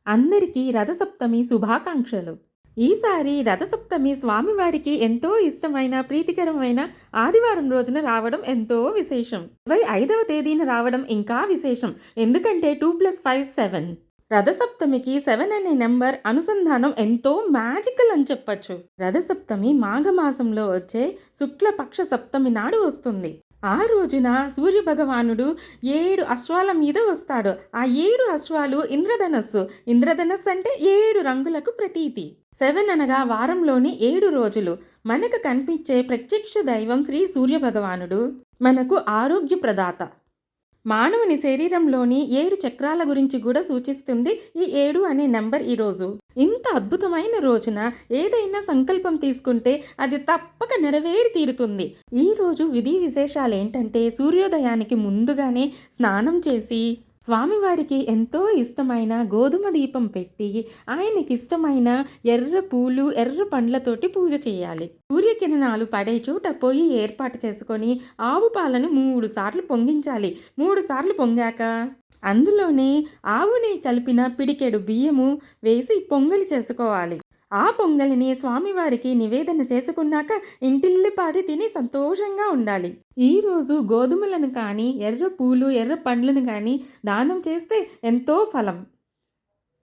అందరికీ రథసప్తమి శుభాకాంక్షలు. ఈసారి రథసప్తమి స్వామివారికి ఎంతో ఇష్టమైన, ప్రీతికరమైన ఆదివారం రోజున రావడం ఎంతో విశేషం. 25వ తేదీన రావడం ఇంకా విశేషం. ఎందుకంటే 2+5 7. రథసప్తమికి 7 అనే నెంబర్ అనుసంధానం ఎంతో మ్యాజికల్ అని చెప్పచ్చు. రథసప్తమి మాఘమాసంలో వచ్చే శుక్లపక్ష సప్తమి నాడు వస్తుంది. ఆ రోజున సూర్యభగవానుడు 7 అశ్వాల మీద వస్తాడు. ఆ 7 అశ్వాలు ఇంద్రధనస్సు. ఇంద్రధనస్సు అంటే 7 రంగులకు ప్రతీతి. 7 అనగా వారంలోని 7 రోజులు. మనకు కనిపించే ప్రత్యక్ష దైవం శ్రీ సూర్యభగవానుడు మనకు ఆరోగ్య ప్రదాత. మానవుని శరీరంలోని 7 చక్రాల గురించి కూడా సూచిస్తుంది ఈ 7 అనే నెంబర్. ఈరోజు ఇంత అద్భుతమైన రోజున ఏదైనా సంకల్పం తీసుకుంటే అది తప్పక నెరవేరి తీరుతుంది. ఈరోజు విధి విశేషాలు ఏంటంటే, సూర్యోదయానికి ముందుగానే స్నానం చేసి స్వామివారికి ఎంతో ఇష్టమైన గోధుమ దీపం పెట్టి ఆయనకి ఇష్టమైన ఎర్ర పూలు, ఎర్ర పండ్లతోటి పూజ చేయాలి. సూర్యకిరణాలు పడే చోట పొయ్యి ఏర్పాటు చేసుకొని ఆవు పాలను 3 సార్లు పొంగించాలి. 3 సార్లు పొంగాక అందులోనే ఆవు నెయ్యి కలిపిన పిడికెడు బియ్యము వేసి పొంగలి చేసుకోవాలి. ఆ పొంగలిని స్వామివారికి నివేదన చేసుకున్నాక ఇంటిల్లిపాది తిని సంతోషంగా ఉండాలి. ఈరోజు గోధుమలను కానీ, ఎర్ర పూలు, ఎర్ర పండ్లను కానీ దానం చేస్తే ఎంతో ఫలం.